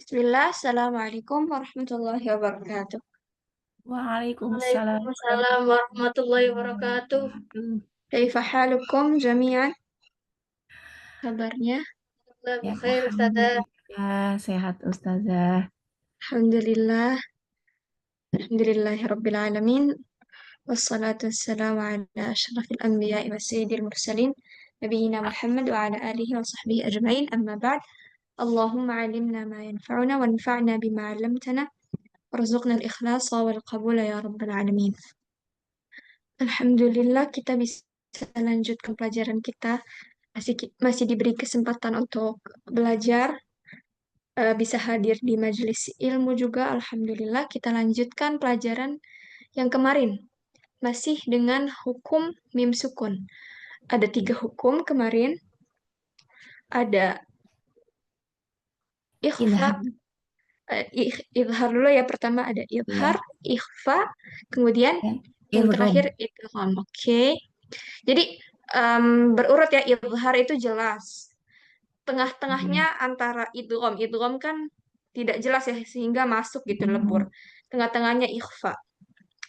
Bismillah, Assalamualaikum warahmatullahi wabarakatuh. Waalaikumsalam Waalaikumsalam warahmatullahi warahmatullahi wabarakatuh. wabarakatuh. Kaifa halukum jami'an? Kabarnya? Alhamdulillah, Ya, bukhair, Ustazah. alhamdulillah sehat Ustazah. Alhamdulillah, alhamdulillahi rabbil alamin. Wassalatu wassalamu ala ashrafil anbiya'i wa sayyidil mursalin. Nabiyyina Muhammad wa ala alihi wa sahbihi ajma'in. Amma ba'd. Allahumma alimna ma yanfa'una wa anfa'na bima 'allamtana. Warzuqna al-ikhlasa wal qabula ya rabbal alamin. Alhamdulillah kita bisa lanjutkan pelajaran kita. Masih diberi kesempatan untuk belajar, bisa hadir di majelis ilmu juga. Alhamdulillah kita lanjutkan pelajaran yang kemarin. Masih dengan hukum mim sukun. Ada 3 hukum kemarin. Ada ikhfa, Ilham idhar dulu ya. Pertama ada idhar, ya, ikhfa, kemudian dan yang terakhir idgham. idgham. Oke. Jadi berurut ya, idhar itu jelas. Tengah-tengahnya Ya. antara idgham. Idgham kan tidak jelas ya, sehingga masuk gitu, lebur. Tengah-tengahnya ikhfa.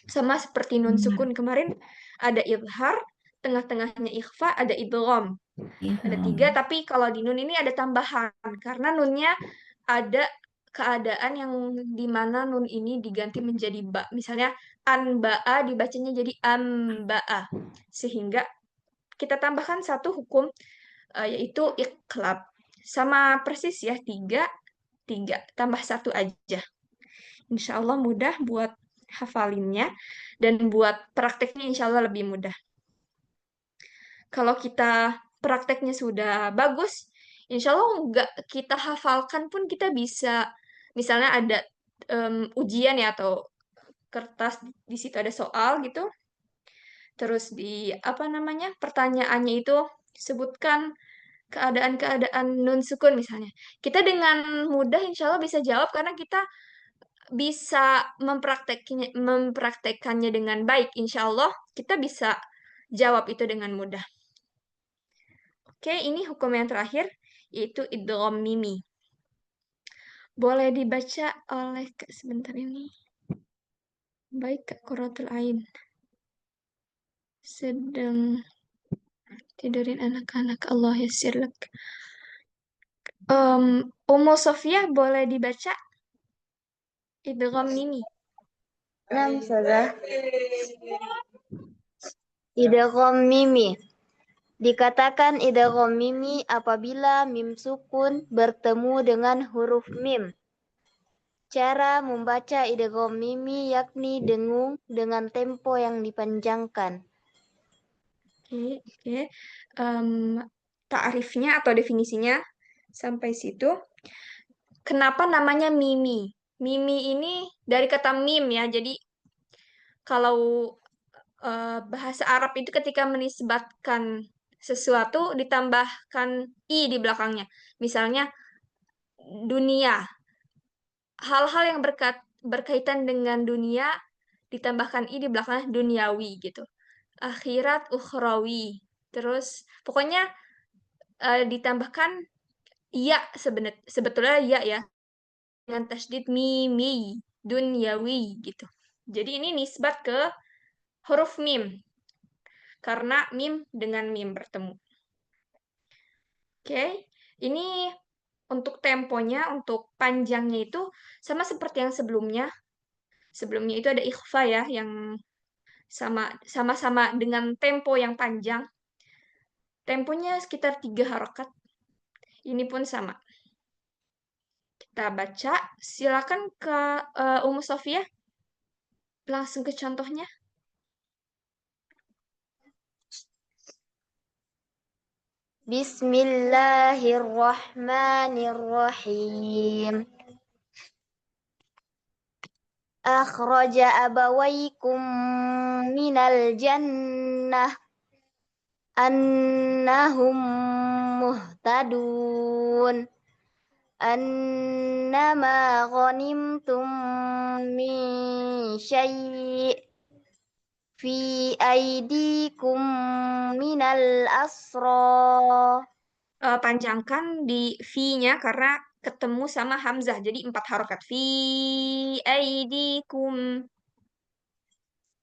Sama seperti nun Benar. sukun kemarin, ada idhar, tengah-tengahnya ikhfa, ada idgham. Ada 3, Idgham. tapi kalau di nun ini ada tambahan, karena nunnya ada keadaan yang dimana nun ini diganti menjadi ba. Misalnya anba'a dibacanya jadi amba'a. Sehingga kita tambahkan satu hukum, yaitu iklab. Sama persis ya, 3, 3 tambah satu aja. Insya Allah mudah buat hafalinnya, dan buat prakteknya insya Allah lebih mudah. Kalau kita prakteknya sudah bagus, insya Allah nggak kita hafalkan pun kita bisa, misalnya ada ujian ya, atau kertas di situ ada soal gitu, terus di apa namanya, pertanyaannya itu sebutkan keadaan-keadaan nun sukun misalnya. Kita dengan mudah insya Allah bisa jawab, karena kita bisa mempraktekkannya dengan baik. Insya Allah kita bisa jawab itu dengan mudah. Oke, ini hukum yang terakhir, yaitu idgham mimi. Boleh dibaca oleh sebentar ini. Baik, Kak Qurratul Ain. Sedang tidurin anak-anak, Allah yassir lak. Ummu Sofiyah boleh dibaca idgham mimi. Naam, Ustazah. Idgham mimi. Dikatakan idgham mimi apabila mim sukun bertemu dengan huruf mim. Cara membaca idgham mimi yakni dengung dengan tempo yang dipanjangkan. Oke. Ta'rifnya atau definisinya sampai situ. Kenapa namanya mimi? Mimi ini dari kata mim ya. Jadi kalau bahasa Arab itu ketika menisbatkan sesuatu ditambahkan i di belakangnya. Misalnya dunia. Hal-hal yang berkaitan dengan dunia ditambahkan i di belakangnya, duniawi gitu. Akhirat, ukhrawi. Terus pokoknya ditambahkan ya, sebetulnya ya dengan tasdid mimi, dunyawi gitu. Jadi ini nisbat ke huruf mim, karena mim dengan mim bertemu. Oke, ini untuk temponya, untuk panjangnya itu sama seperti yang sebelumnya. Sebelumnya itu ada ikhfa ya, yang sama-sama dengan tempo yang panjang. Temponya sekitar 3 harokat. Ini pun sama. Kita baca, silakan ke Ummu Sofia, langsung ke contohnya. Bismillahirrahmanirrahim. Akhraja abawaykum minal jannah annahum muhtadun. Annama ghanimtum min syai' fi aidikum minal asra. Panjangkan di V-nya karena ketemu sama hamzah. Jadi 4 harokat. Fi aidikum.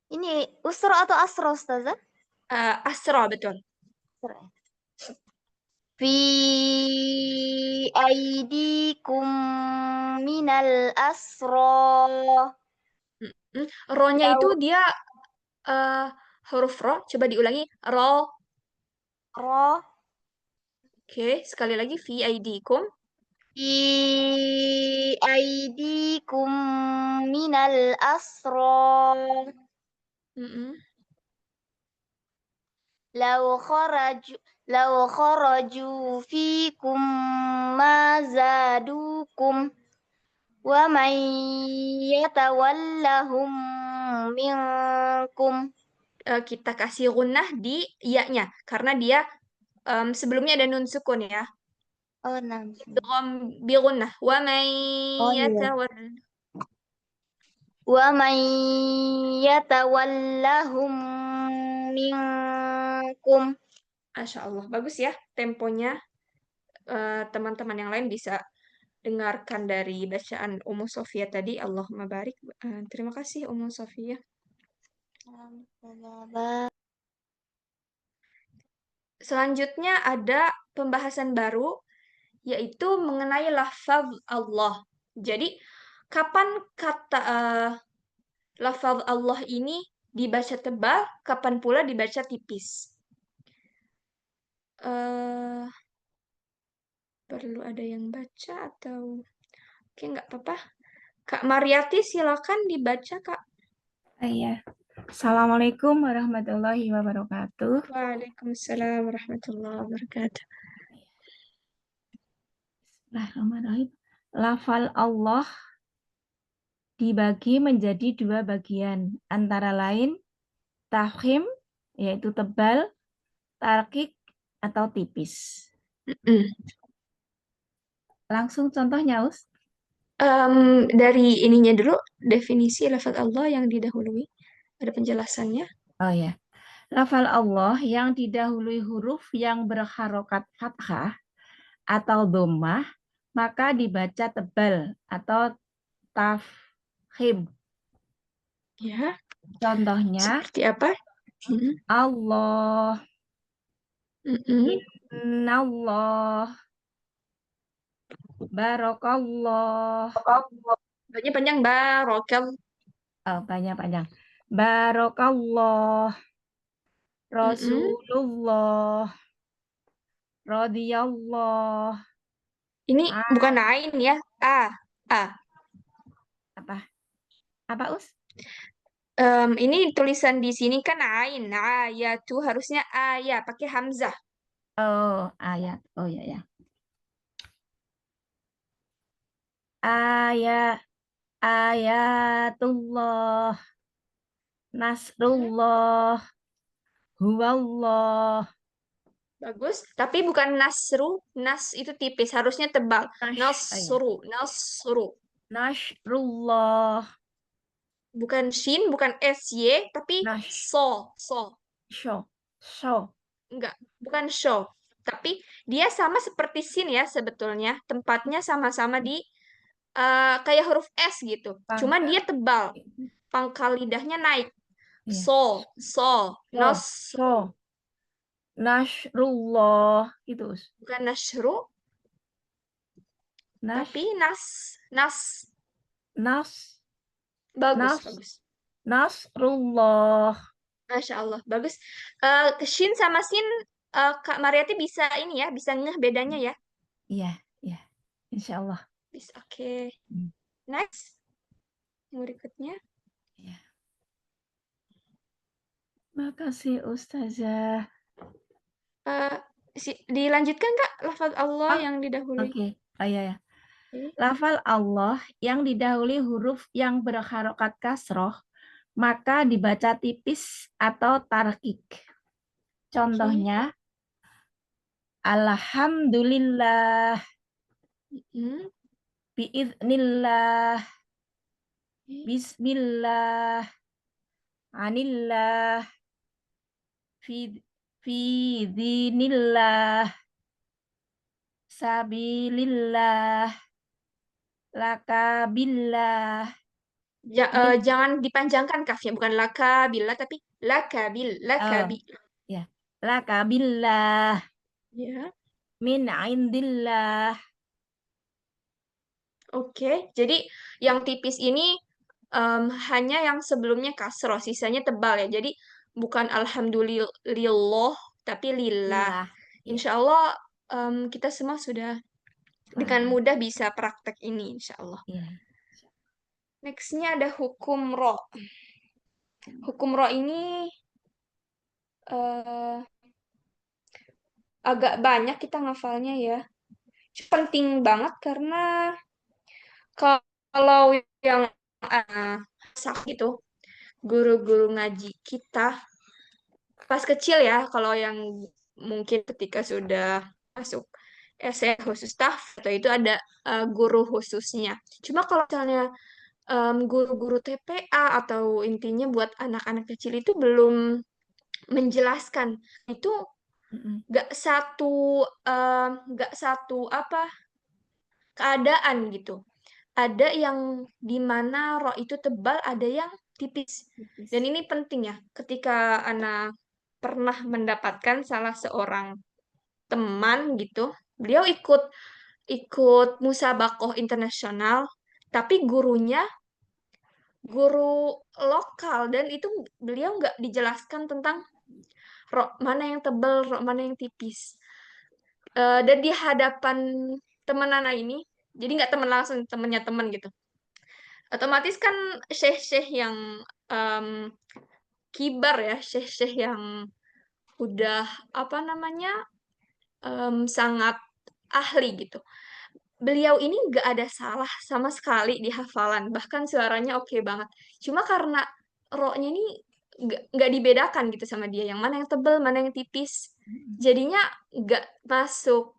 Ini usra atau asra, Ustazah? Asra, betul. Usra. Fi aidikum minal asra. Ro-nya itu Law dia huruf ro. Coba diulangi. Ro. ra Oke, sekali lagi. Fi aidikum. fi aidikum minal asra. Mm-mm. Law kharaju fikum ma zadukum wa man yatawallahum minkum. Kita kasih gunnah di iya-nya. Karena dia sebelumnya ada nun sukun ya. Oh, nam. Idgham bi gunnah. Wa man Oh iya. yatawall. Wa man yatawallahum minkum. Masya Allah. Bagus ya temponya. Teman-teman yang lain bisa dengarkan dari bacaan Ummu Sofia tadi. Allahumma barik. Terima kasih Ummu Sofia. Selanjutnya ada pembahasan baru, yaitu mengenai lafaz Allah. Jadi, kapan kata lafaz Allah ini dibaca tebal, kapan pula dibaca tipis? Eh, perlu ada yang baca atau... Oke, nggak apa-apa. Kak Mariati, silakan dibaca, Kak. Iya. Assalamualaikum warahmatullahi wabarakatuh. Waalaikumsalam warahmatullahi wabarakatuh. Bismillahirrahmanirrahim. Lafal Allah dibagi menjadi 2 bagian, antara lain tafkhim, yaitu tebal, tarkik, atau tipis. Mm. Langsung contohnya, Us. Dari ininya dulu, definisi lafaz Allah yang didahului. Ada penjelasannya. Oh ya. Lafal Allah yang didahului huruf yang berharokat fathah atau dhammah, maka dibaca tebal atau tafkhim. Ya, Contohnya, seperti apa? Mm. Allah, Mm-mm. Innallah, Barakallah. Banyak panjang barokal. Oh, panjang-panjang. Barakallah, Mm-mm. Rasulullah, radhiyallah. Ini Ah, bukan ain ya. A. apa? Apa, Us? Ini tulisan di sini kan ain. Ya tuh harusnya ayat pakai hamzah. Oh, ayat. Oh ya ya. Ayat ayatullah, nasrullah, huwallah. Bagus, tapi bukan nasru. Nas itu tipis, harusnya tebal. Ya. Nasru, nasru. Nasrullah, Bukan shin, bukan sy, tapi nash, so. show, show. Enggak, bukan show. Tapi dia sama seperti sin ya sebetulnya. Tempatnya sama-sama di kayak huruf S gitu. Cuma dia Pangkal. tebal. Pangkal lidahnya naik. Iya. So. Show, Nas, show. Nasrullah, gitu. Us. bukan nasru, tapi Nash, nas. nas, Bagus, nas, bagus. nasrullah. Masya Allah, bagus. Ke shin sama sin, Kak Mariati bisa ini ya, bisa ngeh bedanya ya. Iya, iya. Insya Allah. Bisa, oke. Hmm, Next, yang berikutnya. iya. Makasih Ustazah. Eh, dilanjutkan Kak, lafaz Allah Oh, yang didahului. oke. Oh iya ya. Oke. Lafal Allah yang didahului huruf yang berharokat kasroh, maka dibaca tipis atau tarkik. Oke. Contohnya, Alhamdulillah, Hmm. biiznillah, Oke. bismillah, anillah, fi, fi dinillah, sabilillah. Laka billah. Ini Jangan dipanjangkan kafnya, bukan laka billah tapi laka oh ya. Laka billah ya. min indillah. Oke, jadi yang tipis ini hanya yang sebelumnya kasroh, sisanya tebal ya. Jadi bukan alhamdulillah, tapi lillah. Billah. Ya, Insya Allah kita semua sudah dengan paham. mudah bisa praktek ini, insya Allah. Ya. Nextnya ada hukum ro. Hukum ro ini eh, agak banyak kita ngafalnya ya. Penting banget karena kalau yang sak gitu, guru-guru ngaji kita pas kecil ya, kalau yang mungkin ketika sudah masuk SMP khusus staff atau itu ada guru khususnya. Cuma kalau misalnya guru-guru TPA atau intinya buat anak-anak kecil itu belum menjelaskan itu Mm-mm. nggak satu apa keadaan gitu. Ada yang di mana roh itu tebal, ada yang tipis. Tipis. Dan ini penting ya, ketika Ana pernah mendapatkan salah seorang teman gitu, beliau ikut ikut musabakoh internasional, tapi gurunya guru lokal dan itu beliau nggak dijelaskan tentang rok mana yang tebal, rok mana yang tipis. Dan di hadapan teman Ana ini, jadi nggak teman langsung, temennya teman gitu. Otomatis kan syekh-syekh yang em, kibar ya, syekh-syekh yang udah apa namanya sangat ahli gitu. Beliau ini nggak ada salah sama sekali di hafalan, bahkan suaranya oke banget. Cuma karena roknya ini nggak dibedakan gitu sama dia, yang mana yang tebel, mana yang tipis. Mm-mm. Jadinya nggak masuk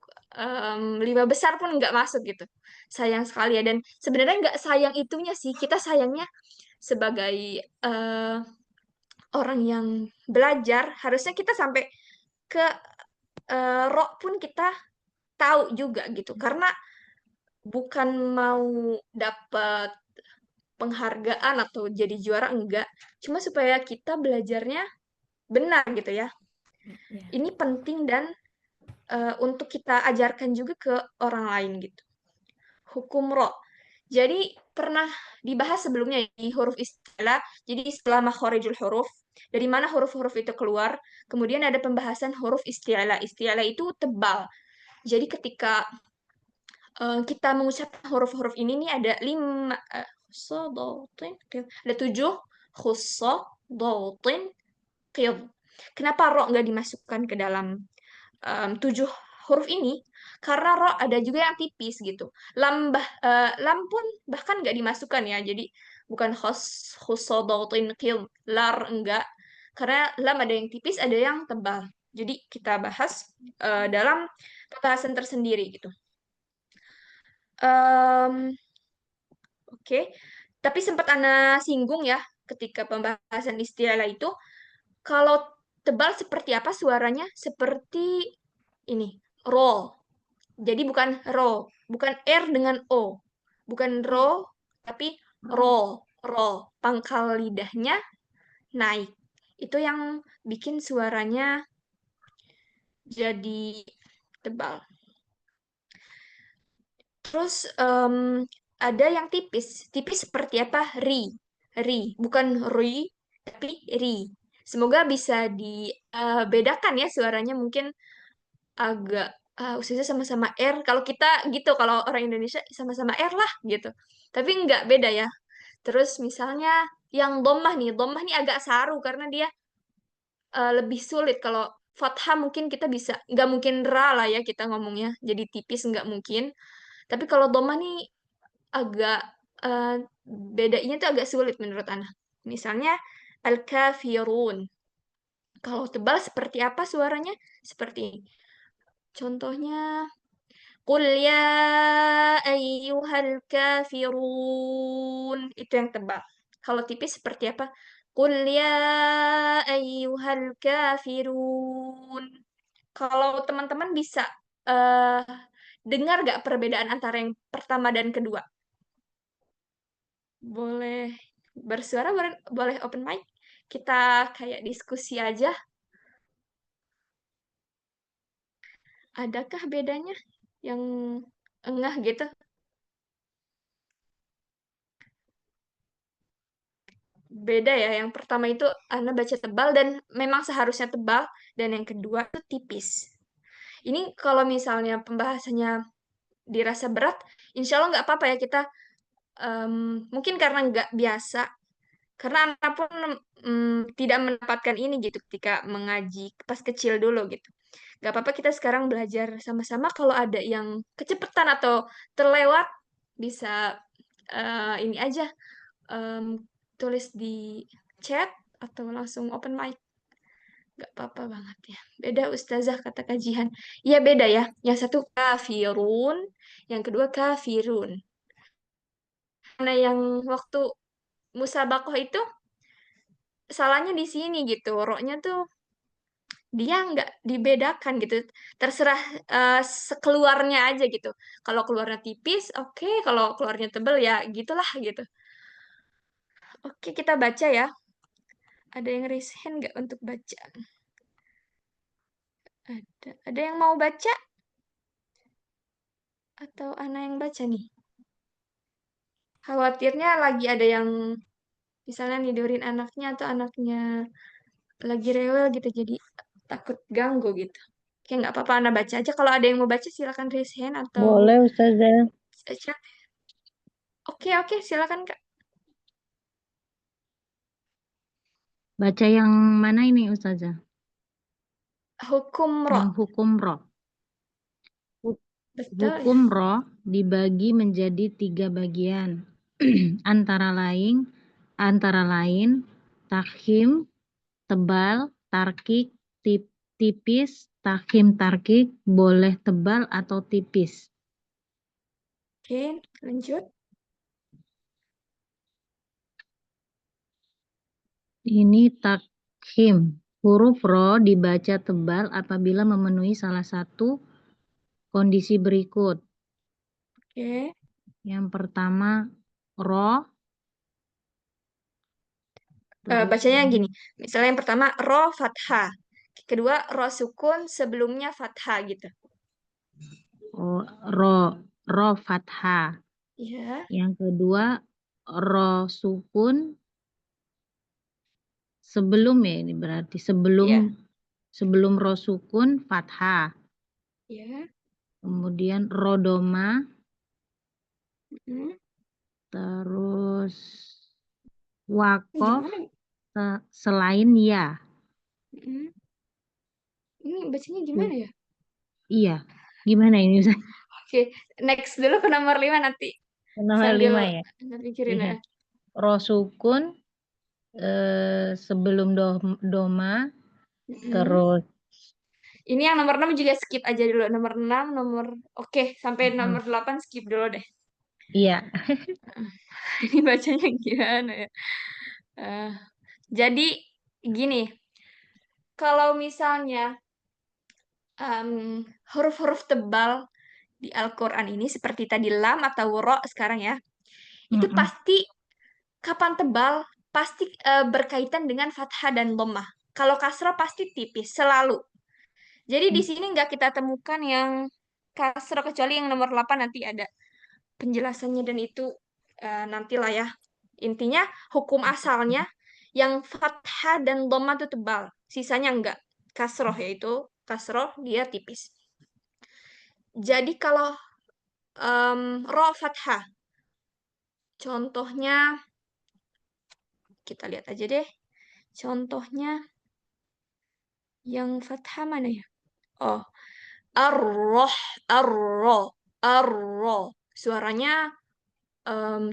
lima besar pun nggak masuk gitu. Sayang sekali ya. Dan sebenarnya nggak sayang itunya sih, kita sayangnya sebagai eh, orang yang belajar, harusnya kita sampai ke rok pun kita tahu juga gitu. Karena bukan mau dapat penghargaan atau jadi juara enggak, cuma supaya kita belajarnya benar gitu ya. Ya. Ini penting dan untuk kita ajarkan juga ke orang lain gitu. Hukum ro. Jadi pernah dibahas sebelumnya di huruf istilah. Jadi istilah makhorijul huruf, dari mana huruf-huruf itu keluar. Kemudian ada pembahasan huruf istilah. Istilah itu tebal. Jadi ketika kita mengucapkan huruf-huruf ini nih ada 5 khosodotin, ada 7 khosodotin qid. Kenapa ro nggak dimasukkan ke dalam 7 huruf ini? Karena ro ada juga yang tipis gitu. Lam pun bahkan nggak dimasukkan ya. Jadi bukan khosodotin qid, lar enggak. Karena lam ada yang tipis, ada yang tebal. Jadi kita bahas dalam pembahasan tersendiri gitu. Em, oke, tapi sempat Ana singgung ya ketika pembahasan istilah itu, kalau tebal seperti apa suaranya? Seperti ini, roll. Jadi bukan ro, bukan R dengan O. Bukan Oh, ro, tapi oh. roll, roll. Pangkal lidahnya naik. Itu yang bikin suaranya jadi tebal. Terus ada yang tipis. Tipis seperti apa? Ri. Bukan ri, tapi ri. Semoga bisa dibedakan ya suaranya mungkin agak ususnya sama-sama R. Kalau kita gitu, kalau orang Indonesia sama-sama R lah gitu. Tapi nggak beda ya. Terus misalnya yang domah nih agak saru karena dia lebih sulit. Kalau fathah mungkin kita bisa, nggak mungkin ra lah ya kita ngomongnya. Jadi tipis nggak mungkin. Tapi kalau domah nih agak eh, bedanya tuh agak sulit menurut Ana. Misalnya al-kafirun. Kalau tebal seperti apa suaranya? Seperti ini. Contohnya Qul ya ayyuhal kafirun. Itu yang tebal. Kalau tipis seperti apa? Qul ya ayyuhal kafirun. Kalau teman-teman bisa eh dengar gak perbedaan antara yang pertama dan kedua? boleh bersuara, boleh open mic. Kita kayak diskusi aja. Adakah bedanya yang engah gitu? Beda ya. Yang pertama itu Ana baca tebal dan memang seharusnya tebal, dan yang kedua itu tipis. Ini kalau misalnya pembahasannya dirasa berat, insya Allah nggak apa-apa ya kita mungkin karena nggak biasa, karena anak pun tidak mendapatkan ini gitu ketika mengaji pas kecil dulu gitu. Nggak apa-apa kita sekarang belajar sama-sama. Kalau ada yang kecepatan atau terlewat, bisa ini aja tulis di chat atau langsung open mic. Nggak apa-apa banget ya. Beda ustazah kata kajian. Iya beda ya. Yang satu kafirun, yang kedua kafirun. Nah yang waktu musabakoh itu salahnya di sini gitu. Roknya tuh dia nggak dibedakan gitu. Terserah sekeluarnya aja gitu. Kalau keluarnya tipis, oke. Kalau keluarnya tebel ya gitulah gitu. Oke, kita baca ya. Ada yang raise hand nggak untuk baca? Ada yang mau baca? Atau Ana yang baca nih? Khawatirnya lagi ada yang misalnya nidurin anaknya atau anaknya lagi rewel gitu, jadi takut ganggu gitu. Oke, nggak apa-apa, Ana baca aja. Kalau ada yang mau baca, silakan raise hand atau Boleh Ustazah. chat. Oke, silakan Kak. Baca yang mana ini Ustazah? Hukum Yang roh. hukum roh. Betul ya? Hukum roh dibagi menjadi 3 bagian. Antara lain takhim, tebal, tarkik, tipis, takhim, tarkik, boleh tebal atau tipis. Oke, lanjut. Ini takhim. Huruf ro dibaca tebal apabila memenuhi salah satu kondisi berikut. Oke. Yang pertama ro. Bacanya gini. Misalnya yang pertama ro fathah. Kedua ro sukun sebelumnya fathah gitu. Oh, ro fathah. Ya. Yang kedua ro sukun sebelum ya, ini berarti Ya. sebelum ro sukun fathah. Ya. Kemudian ro doma, Mm. terus wakof Gimana? selain ya. Mm. Ini bacanya gimana ya? Iya. Gimana ini Ustaz? Oke, next dulu ke nomor 5 nanti. Nomor Sambil 5 ya. pikirin Iya. ya. Ro sukun sebelum doma, Mm. terus Ini yang nomor 6 juga skip aja dulu. Nomor 6, oke, sampai nomor 8 skip dulu deh. iya. Ini bacanya gimana ya? Eh, jadi gini, kalau misalnya huruf-huruf tebal di Al-Quran ini seperti tadi lam atau ro sekarang ya, itu Mm-mm. pasti kapan tebal pasti berkaitan dengan fathah dan dhammah. Kalau kasroh pasti tipis selalu. Jadi di sini nggak kita temukan yang kasroh kecuali yang nomor 8 nanti ada penjelasannya dan itu nantilah ya. Intinya hukum asalnya yang fathah dan dhammah itu tebal, sisanya enggak. Kasroh yaitu kasroh dia tipis. Jadi kalau ro fathah, contohnya kita lihat aja deh. Contohnya yang fathah mana ya? Oh, ar-roh, ar-ro, ar-ro. Suaranya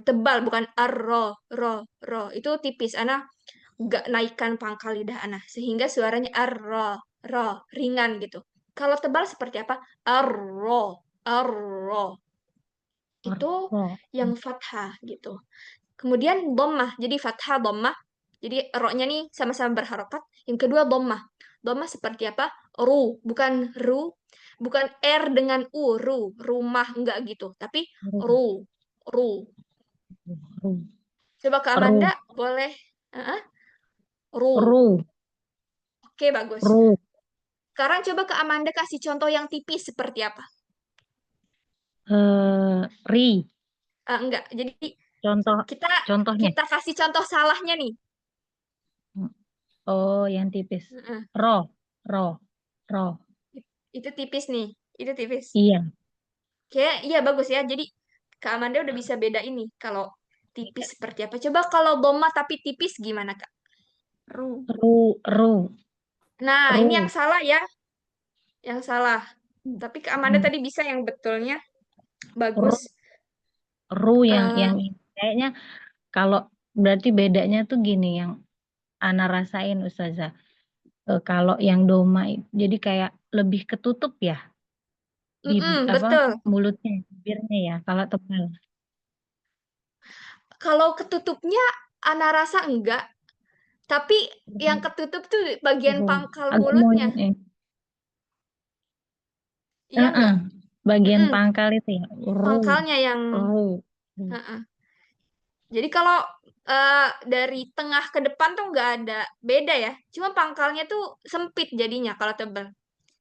tebal, bukan ar-ro, ro, ro. Itu tipis. Ana nggak naikkan pangkal lidah Ana. Sehingga suaranya ar-ro, ro, ringan gitu. Kalau tebal seperti apa? Ar-ro, ar-ro. Itu Ro. yang fathah gitu. Kemudian dhammah. Jadi fathah dhammah. Jadi ro-nya nih sama-sama berharokat. Yang kedua dhammah. Dhammah seperti apa? Ru, bukan ru, bukan r dengan u, ru, rumah enggak gitu, tapi Ro. ru, ru. Ro. Coba Kak Ru. Amanda boleh. Ru. Ru. Oke, bagus. Ru. Sekarang coba Kak Amanda kasih contoh yang tipis seperti apa? Ri. Enggak. Jadi Contoh, kita contohnya. kita kasih contoh salahnya nih. Oh, yang tipis. Heeh. Ro. Ro. Ro. Itu tipis nih. Itu tipis. Iya. Oke, iya bagus ya. Jadi Kak Amanda udah bisa beda ini kalau tipis seperti apa. Coba kalau doma tapi tipis gimana, Kak? Ru. Ru. Ru. Nah, ini yang Ru. salah ya. Yang salah. Tapi Kak Amanda tadi bisa yang betulnya. Ru. Bagus. Ru yang Eh, kayaknya kalau berarti bedanya tuh gini yang Ana rasain Ustazah. Kalau yang doma jadi kayak lebih ketutup ya di apa betul. mulutnya, bibirnya ya. Kalau tebal. Kalau ketutupnya Ana rasa enggak. Tapi yang ketutup tuh bagian Oh, pangkal agak mulutnya. monyong ya. Iya enggak? Bagian Mm-mm, pangkal itu ya. Ru. pangkalnya yang... Ru. Heeh. Jadi kalau dari tengah ke depan tuh nggak ada beda ya. Cuma pangkalnya tuh sempit jadinya kalau tebal.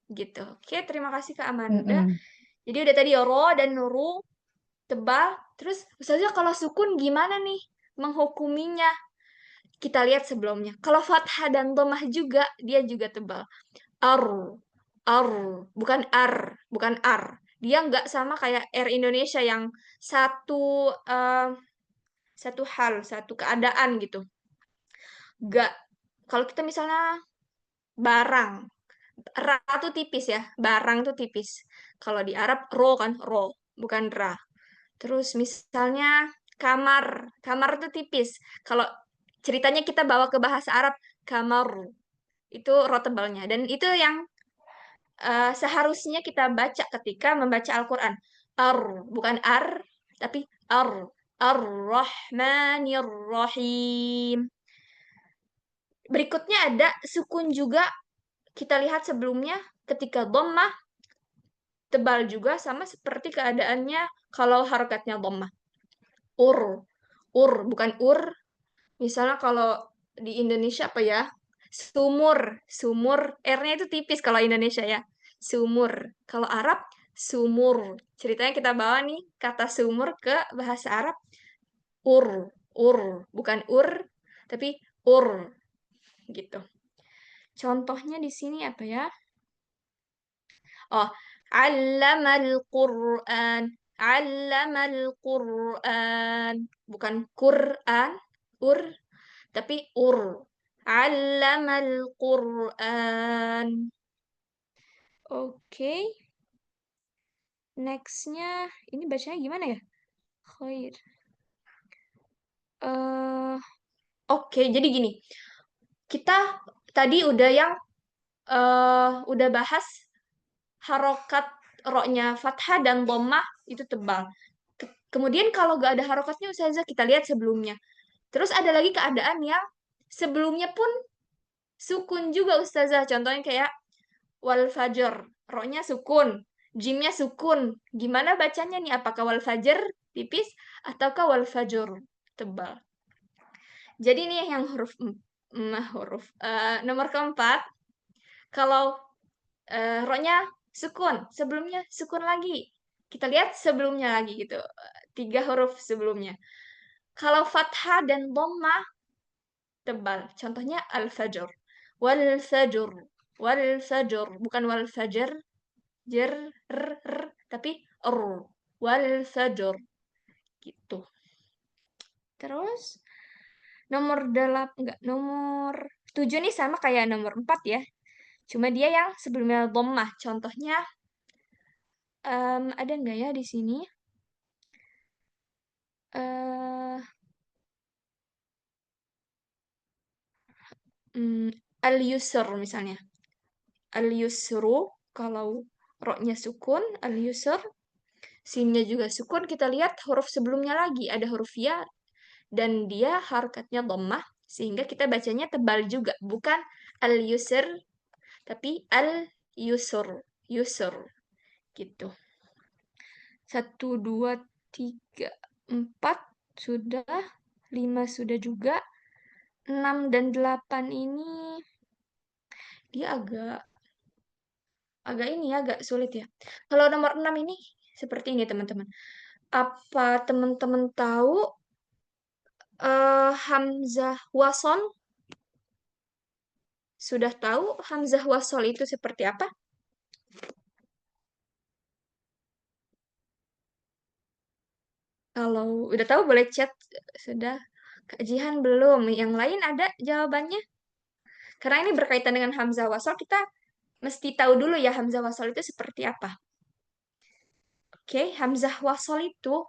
Gitu. Oke, terima kasih Kak Amanda. Mm-mm. Jadi udah tadi ro dan nuru tebal. Terus Ustazah kalau sukun gimana nih menghukuminya? Kita lihat sebelumnya. Kalau fathah dan domah juga dia juga tebal. Ar, ar, bukan ar, bukan ar. Dia nggak sama kayak R Indonesia yang satu satu hal, satu keadaan gitu. Nggak. Kalau kita misalnya barang, ra tuh tipis ya, barang tuh tipis. Kalau di Arab ro kan, ro, bukan ra. Terus misalnya kamar, kamar tuh tipis. Kalau ceritanya kita bawa ke bahasa Arab, kamar, itu ro tebalnya. Dan itu yang seharusnya kita baca ketika membaca Al-Quran. Ar, bukan ar, tapi ar. Ar-Rahmanir-Rahim. Berikutnya ada sukun juga. Kita lihat sebelumnya ketika dhammah tebal juga sama seperti keadaannya kalau harokatnya dhammah. Ur, bukan ur. Misalnya kalau di Indonesia apa ya? Sumur, sumur. R-nya itu tipis kalau Indonesia ya. Sumur. Kalau Arab, sumur. Ceritanya kita bawa nih kata sumur ke bahasa Arab. Ur, bukan ur, tapi ur, gitu. Contohnya di sini apa ya? Oh, allamal Qur'an. Allamal Qur'an. Bukan Quran, ur, tapi ur. Allamal Qur'an. Oke. Nextnya, ini bacanya gimana ya? Khair. eh Oke, jadi gini. Kita tadi udah yang udah bahas harokat roknya fathah dan dhammah itu tebal. Kemudian kalau gak ada harokatnya Ustazah kita lihat sebelumnya. Terus ada lagi keadaan yang sebelumnya pun sukun juga Ustazah. Contohnya kayak wal fajr, roknya sukun, jimnya sukun. Gimana bacanya nih? Apakah wal fajr tipis ataukah wal fajr tebal? Jadi nih yang nomor keempat, kalau roknya sukun, sebelumnya sukun lagi. Kita lihat sebelumnya lagi gitu. 3 huruf sebelumnya. Kalau fathah dan dhammah tebal. Contohnya al-fajr. Wal fajr. Wal fajr. Bukan wal fajr. Jer, tapi r. Wal fajr. Gitu. Terus nomor 8, enggak, nomor 7 nih sama kayak nomor 4 ya. Cuma dia yang sebelumnya dhammah. Contohnya ada nggak ya di sini? eh al-yusr misalnya. Al-yusru kalau roknya sukun, al-yusr, sinnya juga sukun, kita lihat huruf sebelumnya lagi ada huruf ya dan dia harokatnya dhammah sehingga kita bacanya tebal juga, bukan al-yusr tapi al-yusr, yusr gitu. 1 2 3 4 sudah. 5 sudah juga. 6 dan 8 ini dia agak sulit ya. Kalau nomor 6 ini seperti ini, teman-teman. Apa teman-teman tahu hamzah wasol? Sudah tahu hamzah wasol itu seperti apa? Kalau udah tahu boleh chat. Sudah. Kak Jihan belum. Yang lain ada jawabannya? Karena ini berkaitan dengan hamzah wasol, kita mesti tahu dulu ya hamzah wasol itu seperti apa. Oke, hamzah wasol itu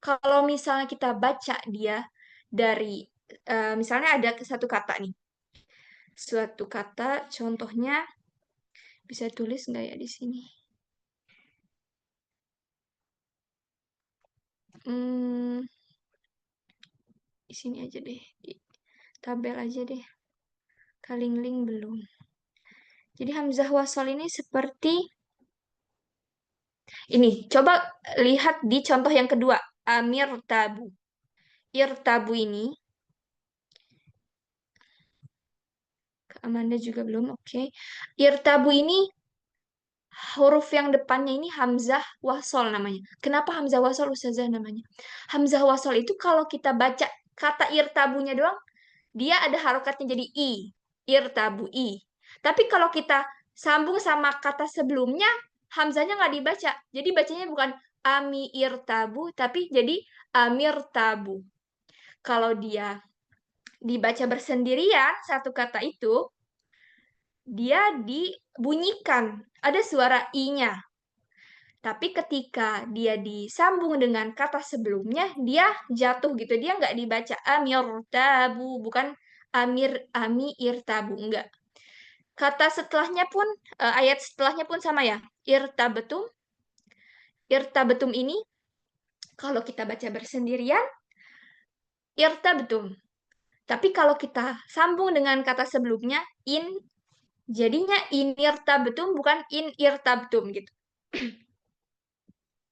kalau misalnya kita baca dia dari misalnya ada satu kata nih. Suatu kata, contohnya bisa tulis nggak ya di sini? Di sini aja deh, di tabel aja deh. Kalingling belum. Jadi hamzah wasol ini seperti ini. Coba lihat di contoh yang kedua. Amir tabu. Irtabu ini. Kak Amanda juga belum. Oke. Irtabu ini huruf yang depannya ini hamzah wasol namanya. Kenapa hamzah wasol Ustazah namanya? Hamzah wasol itu kalau kita baca kata irtabunya doang, dia ada harokatnya jadi i. Irtabu i. Tapi kalau kita sambung sama kata sebelumnya, hamzahnya nggak dibaca. Jadi bacanya bukan ami irtabu, tapi jadi amir tabu. Kalau dia dibaca bersendirian, satu kata itu, dia dibunyikan. Ada suara i-nya. Tapi ketika dia disambung dengan kata sebelumnya, dia jatuh gitu. Dia nggak dibaca amir tabu, bukan ami irtabu, enggak. Kata setelahnya pun, ayat setelahnya pun sama ya. Irtabetum. Irtabetum ini, kalau kita baca bersendirian, irtabetum. Tapi kalau kita sambung dengan kata sebelumnya, jadinya in irtabetum, bukan in irtabtum gitu.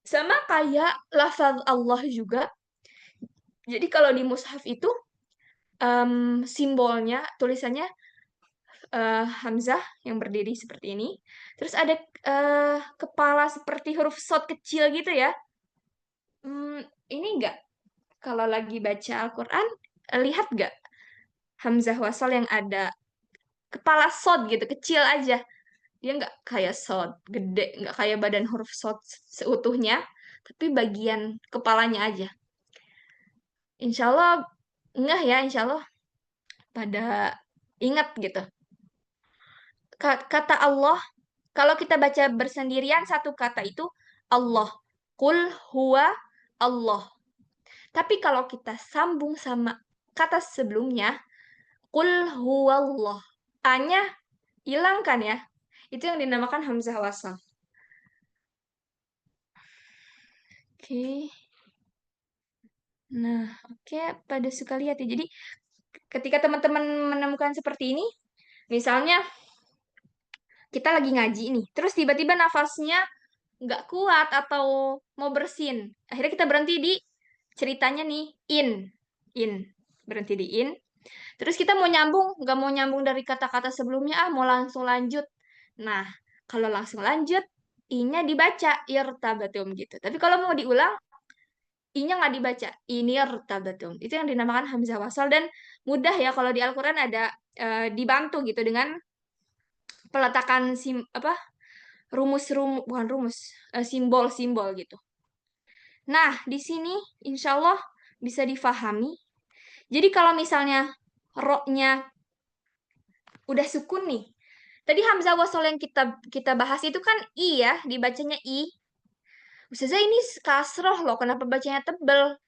Sama kayak lafaz Allah juga. Jadi kalau di mushaf itu, simbolnya, tulisannya hamzah yang berdiri seperti ini. Terus ada kepala seperti huruf shad kecil gitu ya. Ini enggak, kalau lagi baca Al-Quran, lihat nggak hamzah wasal yang ada kepala shad gitu, kecil aja. Dia nggak kayak shad gede, nggak kayak badan huruf shad seutuhnya, tapi bagian kepalanya aja. Insya Allah enggak ya, insya Allah pada ingat gitu. Kata Allah, kalau kita baca bersendirian satu kata itu Allah. Qul huwa Allah. Tapi kalau kita sambung sama kata sebelumnya, Qul huwallah. A-nya hilang kan ya? Itu yang dinamakan hamzah wasal. Oke. Nah, oke, pada suka lihat ya. Jadi ketika teman-teman menemukan seperti ini, misalnya kita lagi ngaji nih, terus tiba-tiba nafasnya nggak kuat atau mau bersin. Akhirnya kita berhenti di ceritanya nih, in. Berhenti di in. Terus kita mau nyambung, nggak mau nyambung dari kata-kata sebelumnya, mau langsung lanjut. Nah, kalau langsung lanjut, i-nya dibaca, irtabatum gitu. Tapi kalau mau diulang, i-nya nggak dibaca, ini irtabatum. Itu yang dinamakan hamzah wasal, dan mudah ya kalau di Al-Quran ada dibantu gitu dengan peletakan bukan rumus, simbol-simbol gitu. Nah, di sini insya Allah bisa difahami. Jadi kalau misalnya ro-nya udah sukun nih. Tadi hamzah wasal yang kita bahas itu kan i ya, dibacanya i. Ustazah ini kasroh loh, kenapa bacanya tebel?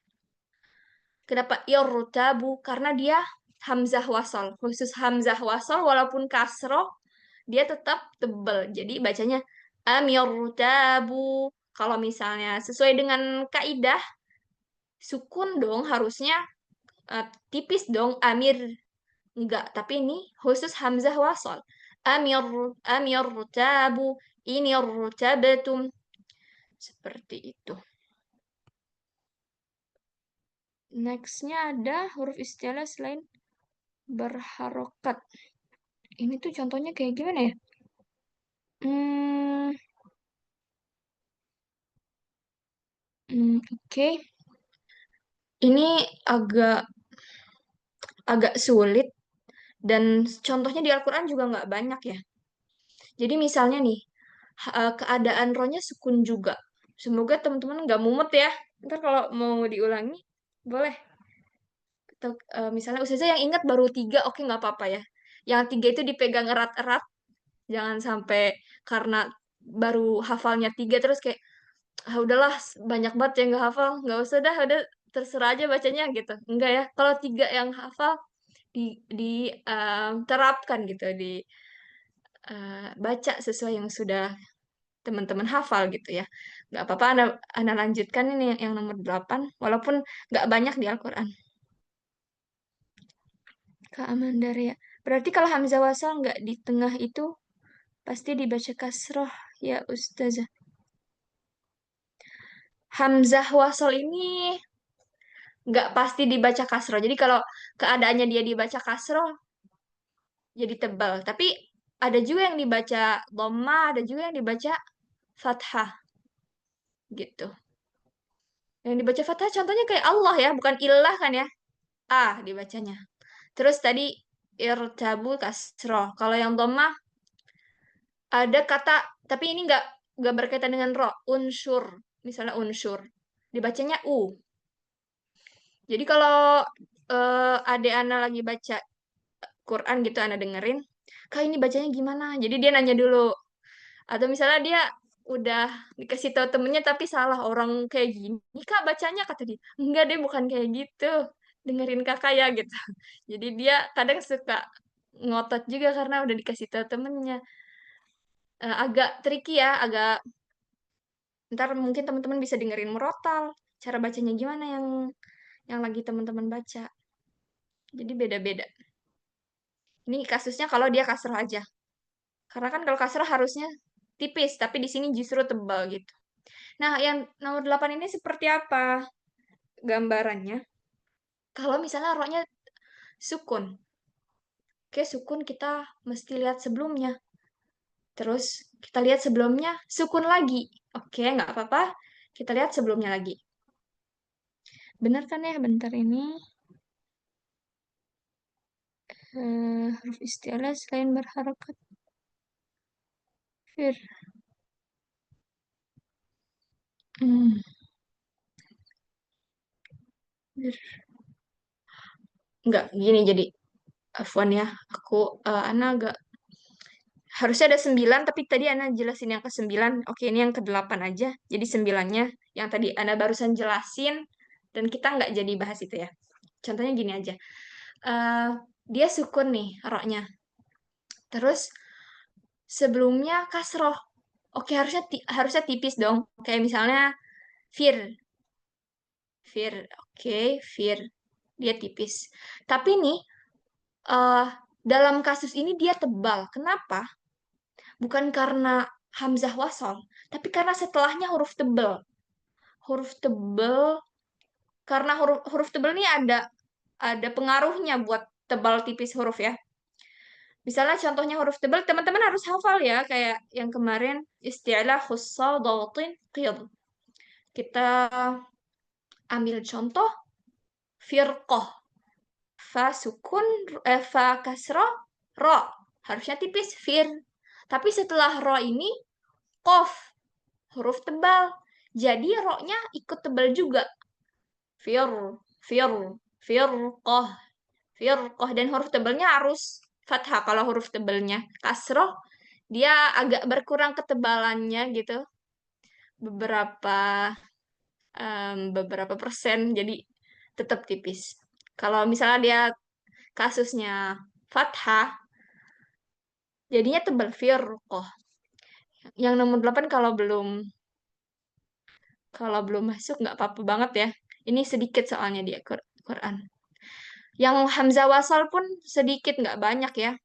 Kenapa irtabu? Karena dia hamzah wasal. Khusus hamzah wasal walaupun kasroh, dia tetap tebel. Jadi bacanya amirtabu. Kalau misalnya sesuai dengan kaidah, sukun dong harusnya, tipis dong, amir. Enggak, tapi ini khusus hamzah wasal. Amir tabu, ini rutabatum. Seperti itu. Nextnya ada huruf istilah selain berharokat. Ini tuh contohnya kayak gimana ya? Hmm, oke. Ini agak agak sulit dan contohnya di Al-Quran juga nggak banyak ya. Jadi misalnya nih, keadaan rohnya sukun juga. Semoga teman-teman nggak mumet ya. Ntar kalau mau diulangi, boleh. Atau, misalnya Ustazah yang ingat baru 3, oke nggak apa-apa ya. Yang 3 itu dipegang erat-erat, jangan sampai karena baru hafalnya 3 terus kayak, ah udahlah banyak banget yang nggak hafal, nggak usah dah, udah terserah aja bacanya gitu. Enggak ya, kalau 3 yang hafal terapkan gitu, baca sesuai yang sudah teman-teman hafal gitu ya. Nggak apa-apa, Ana lanjutkan ini yang nomor 8, walaupun nggak banyak di Al-Quran. Kak Amandaria. Berarti kalau Hamzah wasal nggak di tengah itu, pasti dibaca kasroh ya Ustazah. Hamzah wasal ini nggak pasti dibaca kasroh. Jadi kalau keadaannya dia dibaca kasroh, jadi tebal. Tapi ada juga yang dibaca dhamma, ada juga yang dibaca fathah gitu. Yang dibaca fathah contohnya kayak Allah ya, bukan ilah kan ya. Dibacanya. Terus tadi irtabu kasroh. Kalau yang dhamma ada kata, tapi ini nggak berkaitan dengan ro, unsur. Misalnya unsur. Dibacanya u. Jadi kalau adik Ana lagi baca Quran gitu, Ana dengerin, Kak ini bacanya gimana? Jadi dia nanya dulu. Atau misalnya dia udah dikasih tahu temennya tapi salah orang kayak gini Kak bacanya, kata dia. Enggak deh, bukan kayak gitu. Dengerin kakak ya gitu. Jadi dia kadang suka ngotot juga karena udah dikasih tahu temennya. Agak tricky ya, agak ntar mungkin teman-teman bisa dengerin murotal. Cara bacanya gimana yang lagi teman-teman baca. Jadi beda-beda. Ini kasusnya kalau dia kasroh aja. Karena kan kalau kasroh harusnya tipis, tapi di sini justru tebal gitu. Nah, yang nomor 8 ini seperti apa gambarannya? Kalau misalnya roknya sukun. Oke, sukun kita mesti lihat sebelumnya. Terus kita lihat sebelumnya sukun lagi. Oke, nggak apa-apa. Kita lihat sebelumnya lagi. Benar kan ya? Bentar ini. Huruf istilah selain berharokat. Fir. Hmm, fir. Nggak, gini jadi. Afwan ya. Ana agak harusnya ada 9, tapi tadi Ana jelasin yang ke-9. Oke, ini yang ke-8 aja. Jadi 9-nya yang tadi Ana barusan jelasin, dan kita nggak jadi bahas itu ya. Contohnya gini aja. Eh, dia sukun nih, roknya. Terus sebelumnya kasroh. Oke, harusnya tipis dong. Kayak misalnya fir. Fir, oke, fir. Dia tipis. Tapi nih, eh, dalam kasus ini dia tebal. Kenapa? Bukan karena hamzah wasol, tapi karena setelahnya huruf tebal. Huruf tebal, karena huruf tebal ini ada pengaruhnya buat tebal tipis huruf ya. Misalnya contohnya huruf tebal, teman-teman harus hafal ya, kayak yang kemarin istilah khussa dhawatin qid. Kita ambil contoh firqah. Fa sukun, fa kasrah, ro. Harusnya tipis, fir. Tapi setelah ro ini, kof. Huruf tebal. Jadi ro-nya ikut tebal juga. Fir, fir, firqah, firqah. Dan huruf tebalnya harus fathah. Kalau huruf tebalnya kasroh, dia agak berkurang ketebalannya gitu. Beberapa beberapa persen. Jadi tetap tipis. Kalau misalnya dia kasusnya fathah, jadinya tebal firqah. Yang nomor 8 kalau belum masuk nggak apa-apa banget ya. Ini sedikit soalnya di Quran. Yang hamzah wasal pun sedikit, nggak banyak ya.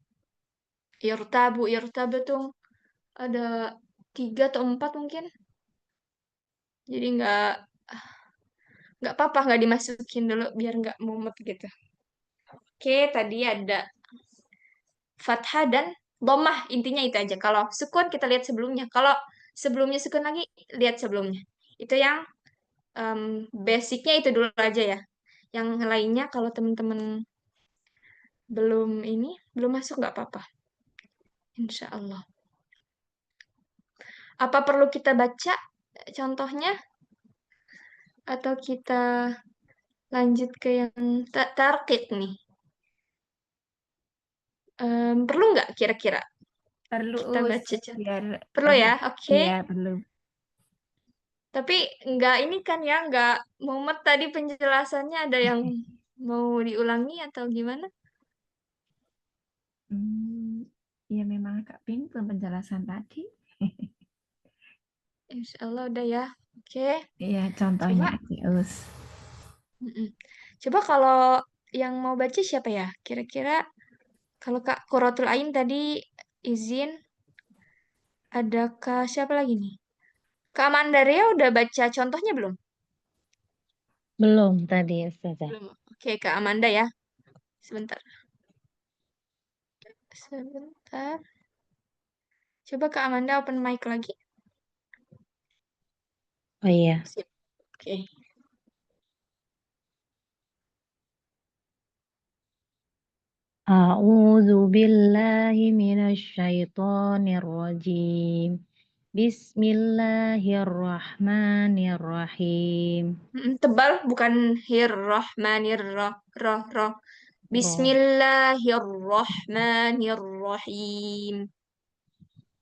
Irtabu tuh ada 3 atau 4 mungkin. Jadi Nggak apa-apa, nggak dimasukin dulu biar nggak mumet gitu. Oke, tadi ada fathah dan dhammah. Intinya itu aja. Kalau sukun kita lihat sebelumnya. Kalau sebelumnya sukun lagi, lihat sebelumnya. Itu yang basicnya itu dulu aja ya. Yang lainnya kalau teman-teman belum masuk nggak apa-apa. Insya Allah. Apa perlu kita baca contohnya? Atau kita lanjut ke yang tarqiq nih? Perlu nggak kira-kira Perlu kita baca contoh? biar Perlu apa? ya, oke. Iya, perlu. Tapi nggak ini kan ya, nggak mumet tadi penjelasannya ada yang mau diulangi atau gimana? Ya memang agak bingung penjelasan tadi. Insya Allah udah ya. Oke, Iya, contohnya coba. aja, Us. Mm-mm. Coba kalau yang mau baca siapa ya? Kira-kira kalau Kak Quratul Ain tadi izin, ada Kak siapa lagi nih? Kak Mandaria udah baca contohnya belum? Belum tadi Ustazah. Belum. Oke, Kak Amanda ya. Sebentar. Sebentar. Coba Kak Amanda open mic lagi. Oh iya. Sip. Oke. A'udzu billahi minasyaitonir rajim. Bismillahirrahmanirrahim. Tebal bukan hirrahmanirrah roh roh. Roh. Bismillahirrahmanirrahim.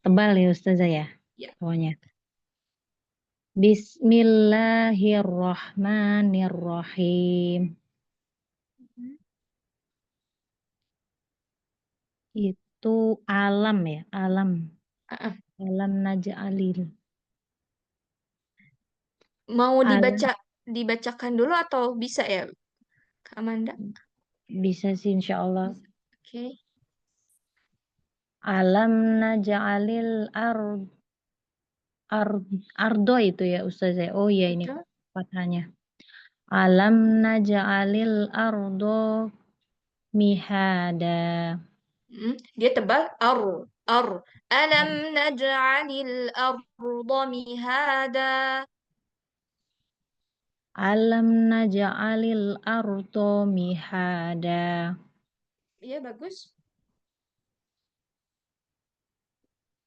Tebal ya Ustazah ya. Ya. Pokoknya. Bismillahirrahmanirrahim. Itu alam ya, alam. Ah, Alam naj'alil. Mau Alam dibacakan dulu atau bisa ya, Kak Amanda? bisa sih insya Allah. Bisa. Oke. Alam naj'alil ardo itu ya Ustazah. Oh iya ini Betul. fathahnya. Alam naj'alil ardo mihada. Dia tebal ar. Alam naj'alil arda mihada. Alam naj'alil ardo mihada. Iya bagus.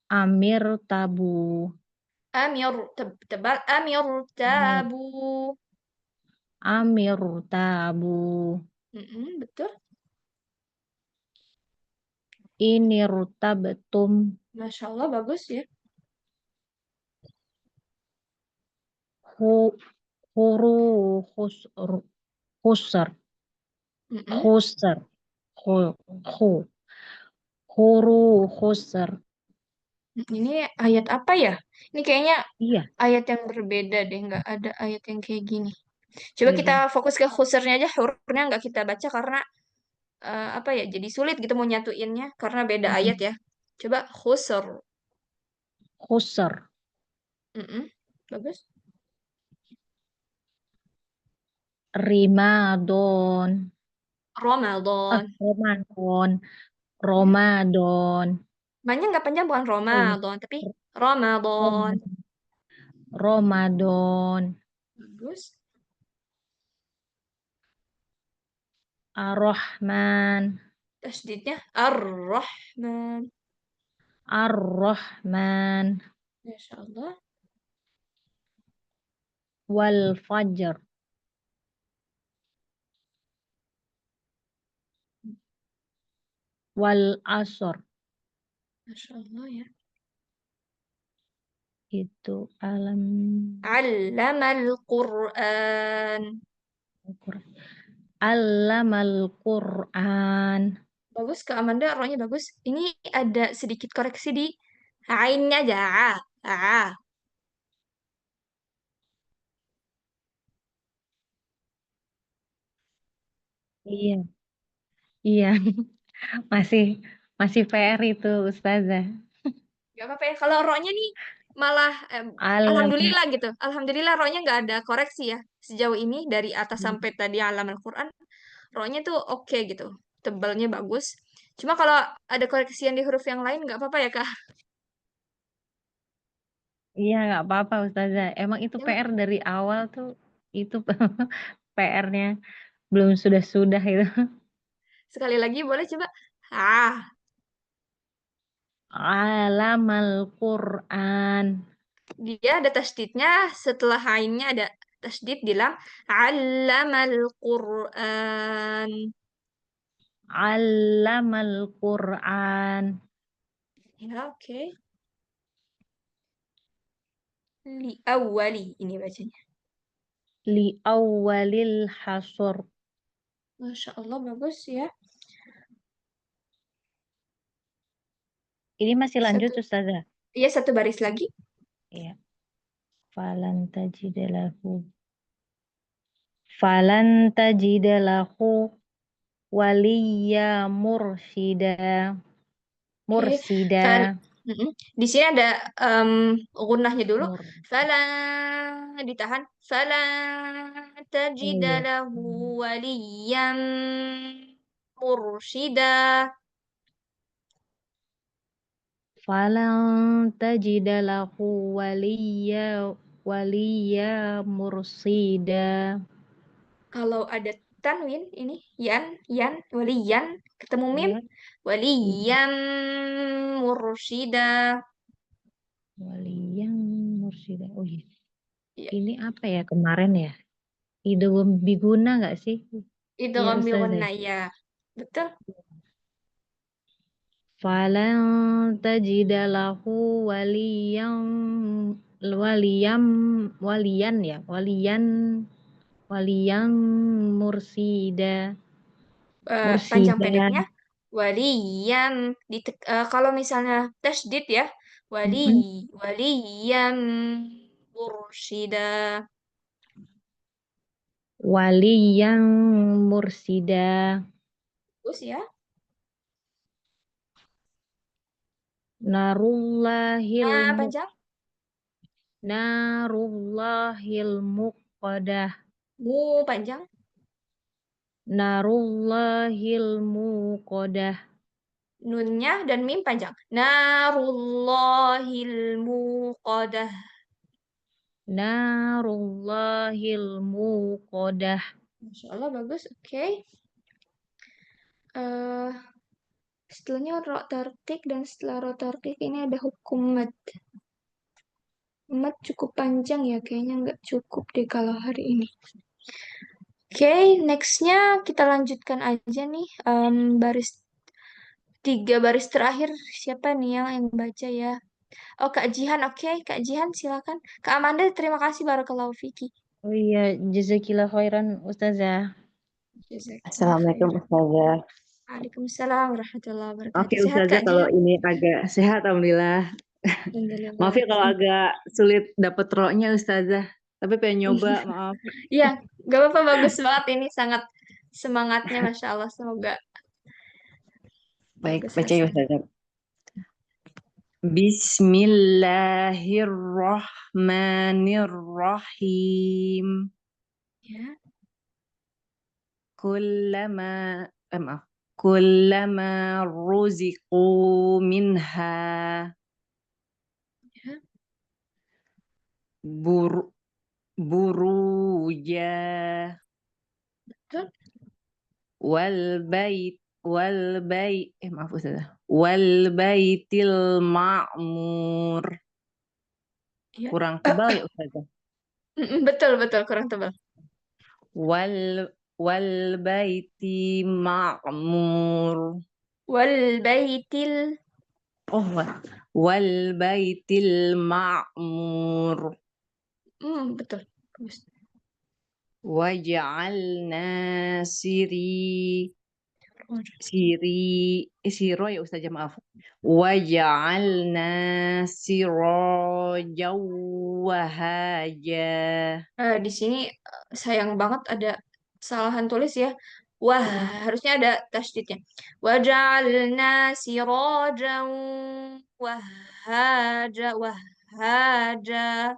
Amir tabu. Tebal amir Amir, tabu. amir tabu. Betul. Ini rutabtum Masya Allah bagus ya. hu huru khusar Mm-mm. khusar hu hu huru khusar. Ini ayat apa ya? Ini kayaknya Iya, ayat yang berbeda deh, nggak ada ayat yang kayak gini. Coba kita beda. fokus ke khusurnya aja, hurufnya nggak kita baca karena apa ya? Jadi sulit gitu mau nyatuinnya karena beda ayat Mm-mm. ya. Coba khusur. Khusar. Mm-mm. Bagus. Rimadon. Ramadan. Ramadan. Ya. Ramadan. Namanya nggak panjang bukan Oh iya. Ramadan, tapi Ramadan. Ramadan. Ramadan. Bagus. Ar-Rahman. Tasdidnya Ar-Rahman. Ar-Rahman. Masya Allah. Wal Fajr. Wal Asr. Masya Allah ya. Itu alam Allamal Quran. Allamal Quran. Bagus, Kak Amanda, rohnya bagus. Ini ada sedikit koreksi di ainnya aja. Ah. Iya, iya. Masih masih PR itu Ustazah. Gak apa-apa ya. Kalau rohnya nih malah Alam. alhamdulillah gitu. Alhamdulillah rohnya nggak ada koreksi ya. Sejauh ini dari atas sampai tadi alam Al-Quran, rohnya tuh oke gitu. Tebalnya bagus. Cuma kalau ada koreksian di huruf yang lain nggak apa-apa ya, Kak? Iya, nggak apa-apa Ustazah. Emang itu Ya, PR dari awal tuh, itu PR-nya belum sudah-sudah itu. sekali lagi boleh coba. Ah, Alam Al-Quran. dia ada tasdidnya. Setelah ainnya ada tasdid bilang allamal Qur'an. Alam Al-Quran. Ya, oke. Li awwali ini bacanya. Li awalil hasor. Masya Allah, bagus ya. Ini masih lanjut Satu, Ustazah. iya satu baris lagi. Iya. Falan tajidalahu. Falan tajidalahu waliya mursida. Oke, Mursida. Mm-mm. Di sini ada gunnahnya dulu. Mur. Fala ditahan. Fala Oh tajida iya. lahu waliyan mursyida. Falan tajidalahu waliya mursida. Kalau ada tanwin ini yan waliyan ketemu mim Iya. waliyan mursyida. Waliyan mursida. Oh iya. Ya, Ini apa ya kemarin ya? Idgham biguna nggak sih? itu Iya ngambil Ustazah. gunnah ya. Betul. Falan tajidalahu waliyan waliyan ya waliyan mursida Panjang mursida. pendeknya waliyan kalau misalnya tasdid ya wali Mm-mm. waliyan mursyida. Waliyan mursida. Bagus ya. Narullahil Panjang narullahil muqadah. panjang Narullahil muqadah. nunnya dan mim panjang narullahil muqadah. Narullahil muqadah. Masya Allah bagus. Oke. eh Setelahnya ro tartik dan setelah ro tartik ini ada hukum mad. Mad cukup panjang ya, kayaknya nggak cukup deh kalau hari ini. Oke, nextnya kita lanjutkan aja nih. Baris tiga baris terakhir siapa nih yang baca ya? Oh Kak Jihan, oke Kak Jihan silakan. Kak Amanda terima kasih barakallahu fiki. Oh iya, jazakillah khairan Ustazah. Jazakallah Assalamualaikum khair. Ustazah. Waalaikumsalam warahmatullahi Maaf wabarakatuh. ya Sehat Ustazah Kak kalau Jihan? ini agak sehat, Alhamdulillah. Maaf Alhamdulillah. ya kalau agak sulit dapet roknya Ustazah. Tapi pengen nyoba, maaf. Iya, gak apa-apa bagus banget ini sangat semangatnya Masya Allah. Semoga Baik, bagus baca ya hasilnya. Ustazah. Bismillahirrahmanirrahim. Ya, Kullama, maaf. Kullama ruziqu minha ya, bur, buruja betul. maaf Ustazah. Wal baitil ma'mur. Ya. Kurang tebal ya Ustazah. Betul, betul, kurang tebal. Wal wal baiti ma'mur. Wal baitil. Oh, wal baitil ma'mur. Betul. Bagus. Waj'alna siro ya Ustazah, maaf. Waj'alna sirajaw wahaja. Di sini sayang banget ada kesalahan tulis ya. Wah, harusnya ada tasdidnya. Waja'alna sirajan wahaja. Hada.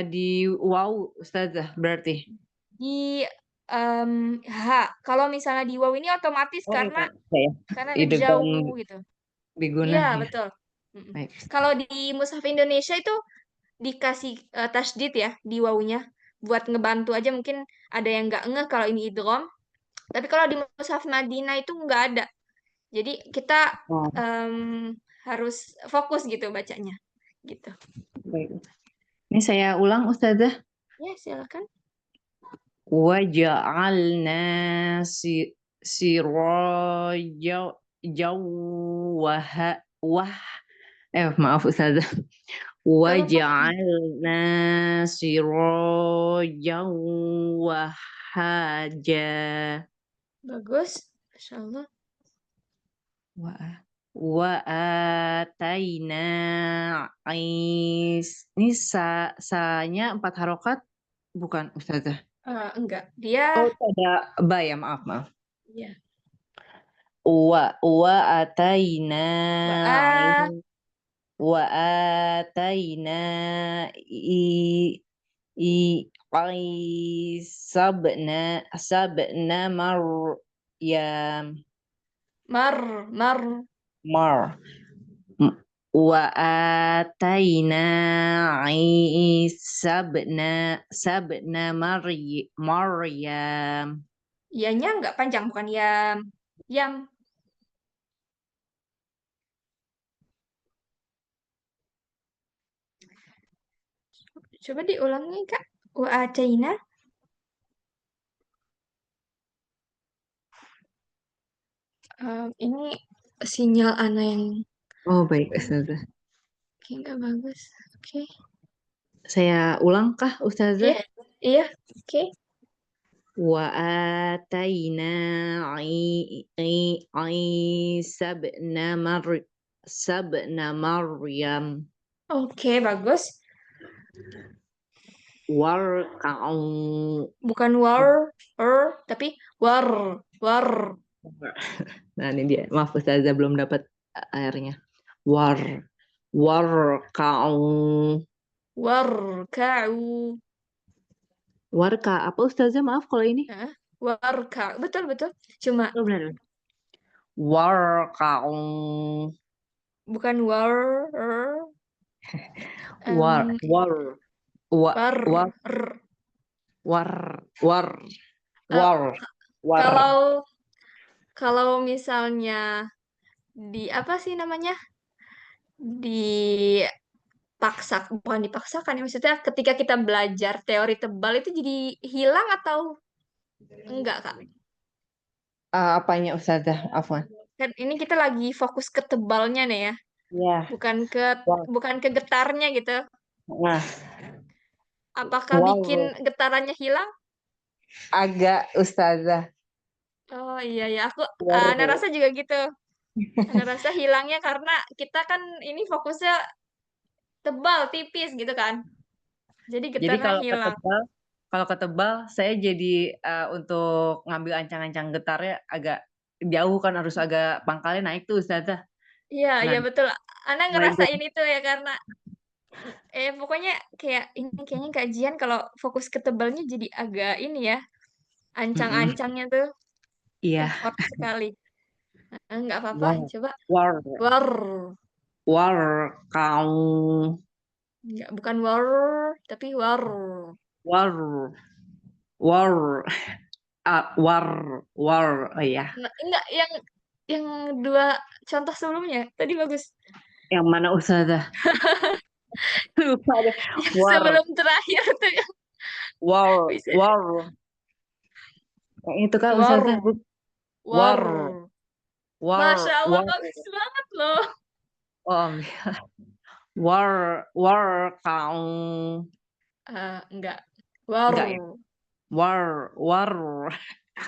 Di waw Ustazah berarti. Di kalau misalnya di waw ini otomatis Oh, karena ya. udah Idgham jauh gitu. bigunah Iya, ya. betul. Baik. Kalau di mushaf Indonesia itu dikasih tasydid ya di wawunya buat ngebantu aja, mungkin ada yang nggak ngeh kalau ini idgham. Tapi kalau di mushaf Madinah itu nggak ada. Jadi kita Oh, harus fokus gitu bacanya. Gitu. baik. Ini saya ulang Ustazah. Ya, silakan. Waja'alna siraja maaf Ustazah. Waja'alna siraja wahaja. Bagus. Masya Allah. Wa ataina ini sa-nya 4 harokat bukan Ustazah? Enggak. Dia Oh, ada ba ya, maaf. ya. Wa ataina Wa wa ataina sabna maryam mar mar wa ataina sabna maryam. Ianya enggak panjang, bukan yam. Yam. Coba diulangi, Kak. Wa ataina. Ini sinyal Ana yang Oh, baik Ustazah. kayak nggak bagus. Oke. Saya ulang kah Ustazah? Iya, iya. Oke. Wa ataina sabna maryam Oke, bagus. warka'u. Bukan tapi war. Nah, ini dia. Maaf Ustazah belum dapat airnya. Warka'u. Warka'u. Warka apa Ustazah? Maaf kalau ini. Warka. Betul. Cuma Oh, benar. Warka'u. bukan war. War. Kalau misalnya di apa sih namanya? Bukan dipaksakan ya, maksudnya ketika kita belajar teori tebal itu jadi hilang atau enggak, Kak? Apanya Ustazah? Afwan. Kan ini kita lagi fokus ke tebalnya nih ya, Ya. bukan ke getarnya gitu. Nah, Apakah bikin getarannya hilang? agak Ustazah. Oh iya, Ana rasa juga gitu. Ana rasa hilangnya karena kita kan ini fokusnya tebal, tipis gitu kan. Jadi getarnya hilang. Kalau ketebal, saya jadi untuk ngambil ancang-ancang getarnya agak jauh kan, harus agak pangkalnya naik tuh Ustazah. Iya betul. Ana mulai ngerasain itu ya karena pokoknya kayaknya kajian kalau fokus ke tebalnya jadi agak ini ya, ancang-ancangnya tuh Iya. effort sekali. Nggak apa-apa, War. coba. War. War. Kau. Nggak, bukan war, tapi war. War. Oh iya. Enggak, yang dua contoh sebelumnya tadi bagus. Yang mana Ustazah? Lupa deh. Sebelum terakhir tuh yang War. Yang itu kan Ustazah. War. Masya Allah, War. bagus banget loh. Oh, war kau. Enggak. War. Enggak ya? War.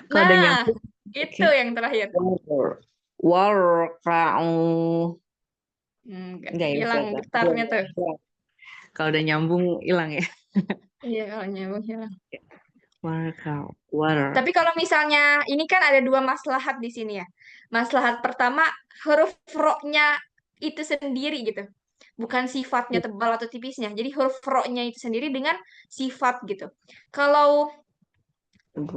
Kalau ada Nah, nyambung. itu yang terakhir. War kau. Enggak, Enggak ya, hilang Ustazah? getarnya tuh. Kalau udah nyambung hilang ya. Iya, kalau nyambung hilang. War. Tapi kalau misalnya ini kan ada dua maslahat di sini ya. Maslahat pertama huruf ro-nya itu sendiri gitu. bukan sifatnya tebal atau tipisnya. Jadi huruf ro-nya itu sendiri dengan sifat gitu. Kalau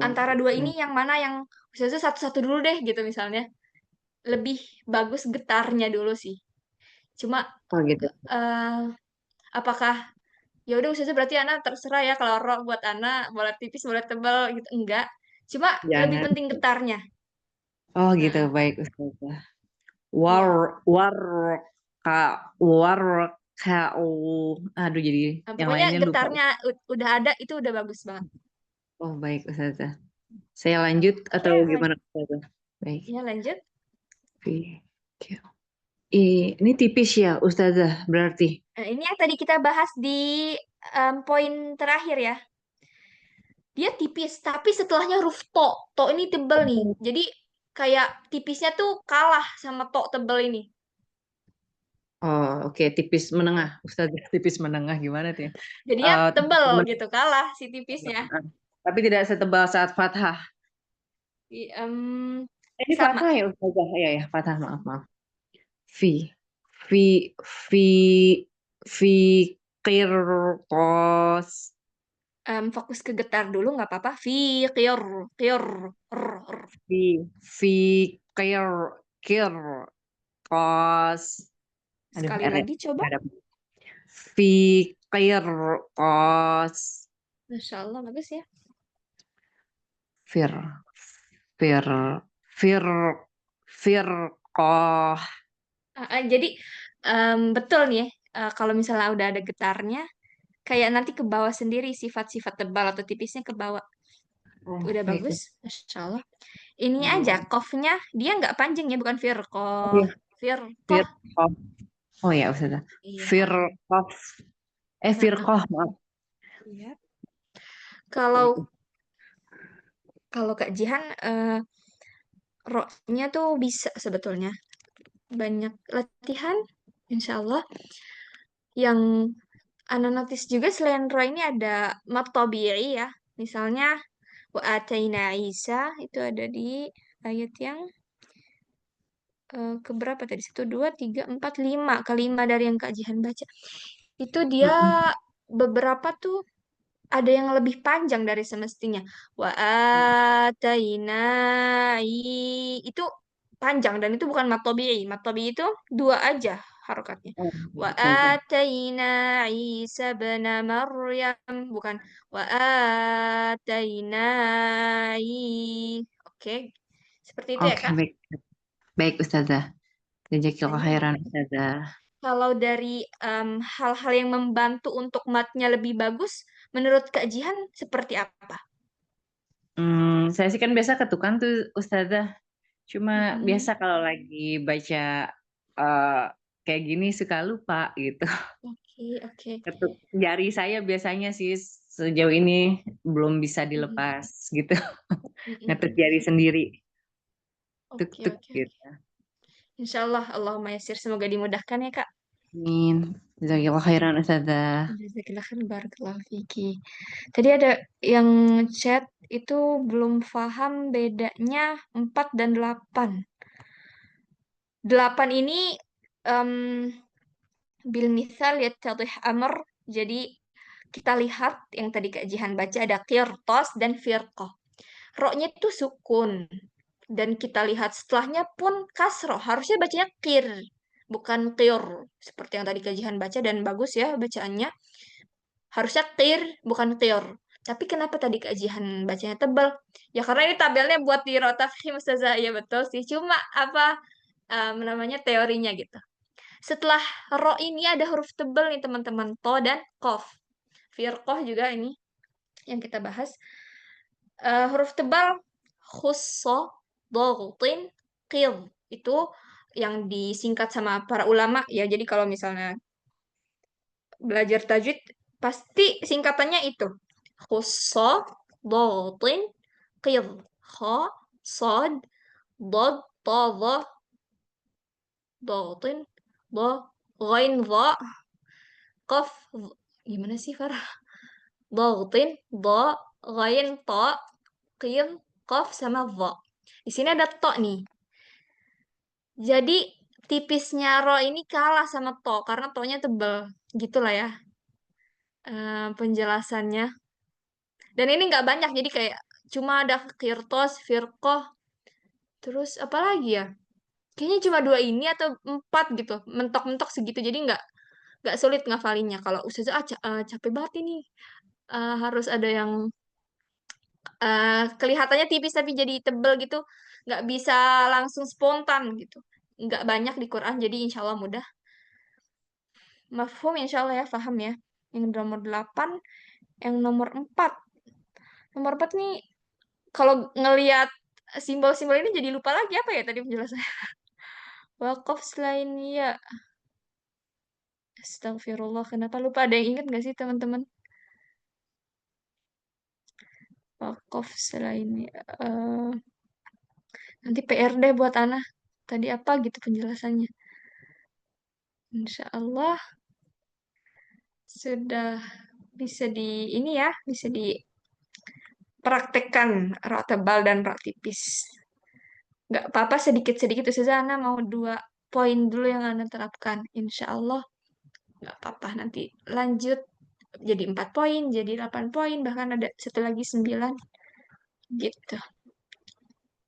antara dua ini yang mana yang Ustazah satu-satu dulu deh gitu misalnya. Lebih bagus getarnya dulu sih. Cuma Oh gitu. apakah ya udah Ustazah berarti Ana terserah ya kalau ro buat Ana boleh tipis boleh tebal gitu enggak. Cuma lebih Jangan. penting getarnya. Oh gitu, Heeh. baik Ustazah. Iya. Aduh jadi yang Pokoknya lainnya lupa. getarnya udah ada itu udah bagus banget. Oh baik Ustazah. Saya lanjut atau Oke, gimana Ustazah? Baik. ya lanjut. Ini tipis ya Ustazah berarti. Nah, ini yang tadi kita bahas di poin terakhir ya. Dia tipis, tapi setelahnya huruf to. To ini tebel nih. Jadi kayak tipisnya tuh kalah sama to tebel ini. Oh oke, tipis menengah Ustazah. Tipis menengah gimana tuh ya? Jadinya Tipis tebel menengah. gitu, kalah si tipisnya. Tapi tidak setebal saat fathah. Ini Sama. fathah ya Ustazah? Ya fathah, maaf. Fi fi fi fi qirtos. Fokus ke getar dulu nggak apa-apa. Fi, qir, qir, r. Fi fi qirtos. Aduh, Sekali R ya. lagi coba. Ada. Fi qirtos. Masya Allah, bagus ya. Fir fir fir firqah. Jadi betul nih ya. Kalau misalnya udah ada getarnya, kayak nanti ke bawah sendiri sifat-sifat tebal atau tipisnya ke bawah. Oh, Udah baik. bagus, Masya Allah. Ini aja, kofnya dia nggak panjang ya, bukan firqoh. Iya. Firqoh. Firqah. Oh ya Ustazah. Iya. Firqah. Firqah, maaf. Iya. Kalau Kak Jihan, ro-nya tuh bisa sebetulnya. Banyak latihan, insya Allah. Yang Ana notice juga selain ro ini ada mat tabi'i ya. Misalnya, wa ataina Isa, itu ada di ayat yang keberapa tadi? 1, 2, 3, 4, 5. Kelima dari yang Kak Jihan baca. Itu dia beberapa tuh ada yang lebih panjang dari semestinya. Wa ataina itu panjang dan itu bukan mat tabi'i. Mat tabi'i itu 2 aja harokatnya. Wa ataina Isa bin Maryam bukan wa ataina Oke. Seperti itu ya, Oke, Kak. baik. Baik Ustazah. Jazakallahu Ini khairan Ustazah. kalau dari hal-hal yang membantu untuk matnya lebih bagus, menurut Kak Jihan seperti apa? Saya sih kan biasa ketukan tuh Ustazah. Cuma biasa kalau lagi baca kayak gini suka lupa gitu. Oke. Ketuk jari saya biasanya sih sejauh ini belum bisa dilepas gitu. Ngetuk jari sendiri. Tuk-tuk Oke. gitu. Insya Allah, Allahumma yasir. Semoga dimudahkan ya, Kak. Amin. Jazakallahu khairan Ustazah. Jazakallah khair, barakallahu fiki. Tadi ada yang chat itu belum paham bedanya 4 dan 8. 8 ini bil misal yattadih amr. Jadi kita lihat yang tadi Kak Jihan baca ada qirtas dan firqah. Ro-nya itu sukun. Dan kita lihat setelahnya pun kasroh. Harusnya bacanya kir, bukan qir. Seperti yang tadi Kak Jihan baca dan bagus ya bacaannya. Harusnya qir, bukan qir. Tapi kenapa tadi Kak Jihan bacanya tebal? Ya karena ini tabelnya buat di rotafhim Ustazah. Ya betul sih. Cuma apa namanya teorinya gitu. Setelah ro ini ada huruf tebal nih teman-teman. To dan kof. Firqoh juga ini yang kita bahas. Huruf tebal khusso, dogtin, qil. Itu yang disingkat sama para ulama ya. Jadi kalau misalnya belajar tajwid pasti singkatannya itu. Khusso, dogtin, qil. Kha, sad, dod, ta, dha, dogtin, dha, ghain, dha, qaf. Gimana sih Farah? Dogtin, dha, ghain, ta, qil, qaf sama dha. Di sini ada to nih. Jadi tipisnya ro ini kalah sama to karena to-nya tebel. Gitulah ya penjelasannya. Dan ini nggak banyak, jadi kayak cuma ada kirtos, firqoh, terus apa lagi ya? Kayaknya cuma 2 ini atau 4 gitu, mentok-mentok segitu. Jadi nggak sulit ngafalinnya. Kalau ustazah capek banget ini. Harus ada yang kelihatannya tipis tapi jadi tebel gitu. Nggak bisa langsung spontan gitu. Nggak banyak di Quran, jadi insya Allah mudah. Mafhum insya Allah ya, paham ya. Yang nomor 8, yang nomor 4. Nomor 4 nih, kalau ngelihat simbol-simbol ini jadi lupa lagi apa ya tadi penjelasannya. Wakaf selain ya. Astagfirullah, kenapa lupa? Ada yang ingat nggak sih teman-teman? Wakaf selain ya. Nanti PR deh buat Ana. Tadi apa gitu penjelasannya? Insya Allah sudah bisa ini ya, bisa dipraktekkan rak tebal dan rak tipis. Nggak apa-apa sedikit-sedikit Ustazah, Ana mau 2 poin dulu yang Ana terapkan. Insya Allah nggak apa-apa, nanti lanjut jadi 4 poin, jadi 8 poin, bahkan ada satu lagi 9 gitu.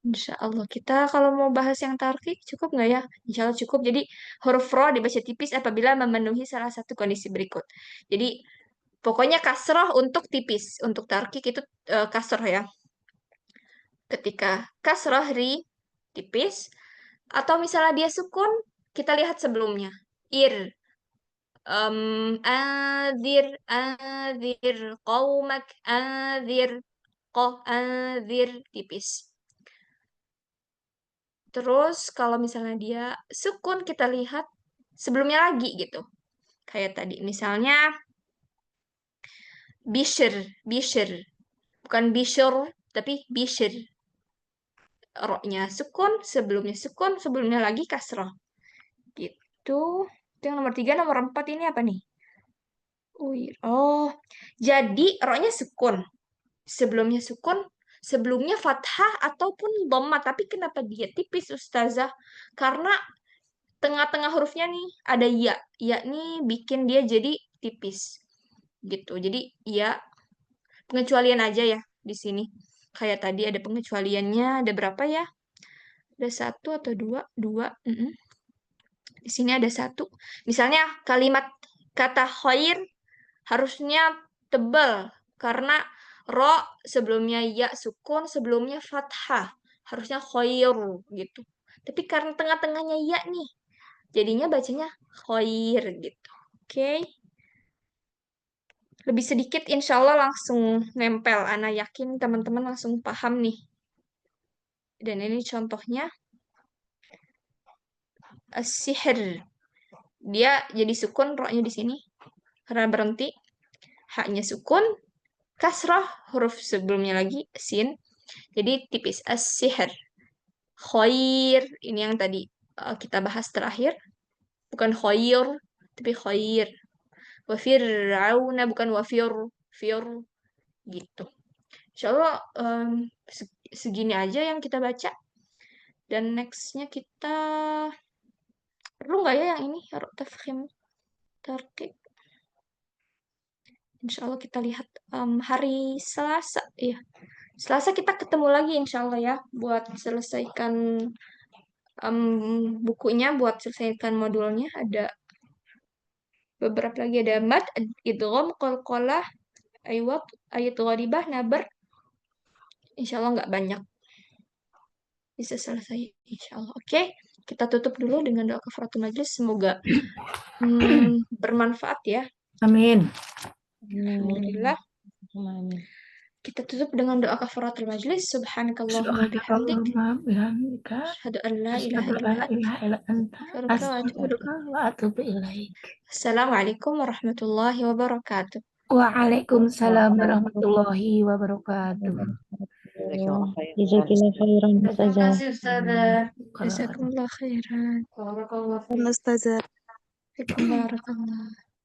Insya Allah. Kita kalau mau bahas yang tarkik cukup nggak ya? Insya Allah cukup. Jadi huruf ro dibaca tipis apabila memenuhi salah satu kondisi berikut. Jadi pokoknya kasroh untuk tipis. Untuk tarkik itu kasroh ya. Ketika kasroh ri tipis. Atau misalnya dia sukun, kita lihat sebelumnya. Ir. Adir, adir, qawmak, adir, adir, tipis. Terus kalau misalnya dia sukun, kita lihat sebelumnya lagi gitu. Kayak tadi, misalnya bishir, bishir. Bukan bishur, tapi bishir. Ro-nya sukun, sebelumnya lagi kasroh. Gitu. Itu yang nomor 3, nomor 4 ini apa nih? Oh, jadi ro-nya sukun. Sebelumnya sukun, sebelumnya fathah ataupun dhamma. Tapi kenapa dia tipis, Ustazah? Karena tengah-tengah hurufnya nih ada ya. Ya nih bikin dia jadi tipis. Gitu. Jadi ya pengecualian aja ya di sini. Kayak tadi ada pengecualiannya, ada berapa ya? Ada 1 atau 2? 2. Di sini ada 1. Misalnya kalimat kata khair harusnya tebal karena ro sebelumnya ya sukun, sebelumnya fathah. Harusnya khair gitu. Tapi karena tengah-tengahnya ya nih, jadinya bacanya khair gitu. Oke. Lebih sedikit insya Allah langsung nempel. Ana yakin teman-teman langsung paham nih. Dan ini contohnya. As-sihr. Dia jadi sukun, ro-nya di sini. Karena berhenti. Haknya sukun. Kasrah, huruf sebelumnya lagi, sin. Jadi tipis. As-sihr. Khair. Ini yang tadi kita bahas terakhir. Bukan khair, tapi khair. Wa fir'auna, bukan wa fir. Gitu. Insya Allah segini aja yang kita baca. Dan nextnya kita perlu nggak ya yang ini tafkhim tarkik. Insya Allah kita lihat hari Selasa ya. Selasa kita ketemu lagi insya Allah ya buat selesaikan bukunya, buat selesaikan modulnya. Ada beberapa lagi, ada mad, idgham, qalqalah, iwad, ayat gharibah, nabar. Insya Allah nggak banyak, bisa selesai insya Allah. Oke, kita tutup dulu dengan doa kafaratul majlis. Semoga bermanfaat ya. Amin. Alhamdulillah. Amin. Kita tutup dengan doa kafaratul majlis. Subhanakallahumma bihamdik. Asyhadu an la ilaha illa anta. Astaghfiruka wa atubu ilaik. Assalamualaikum warahmatullahi wabarakatuh. Waalaikumsalam warahmatullahi wabarakatuh. Jazakallah khairan Terima Ustazah. kasih Ustazah. Jazakumullah khairan. Ustazah. Barakallah.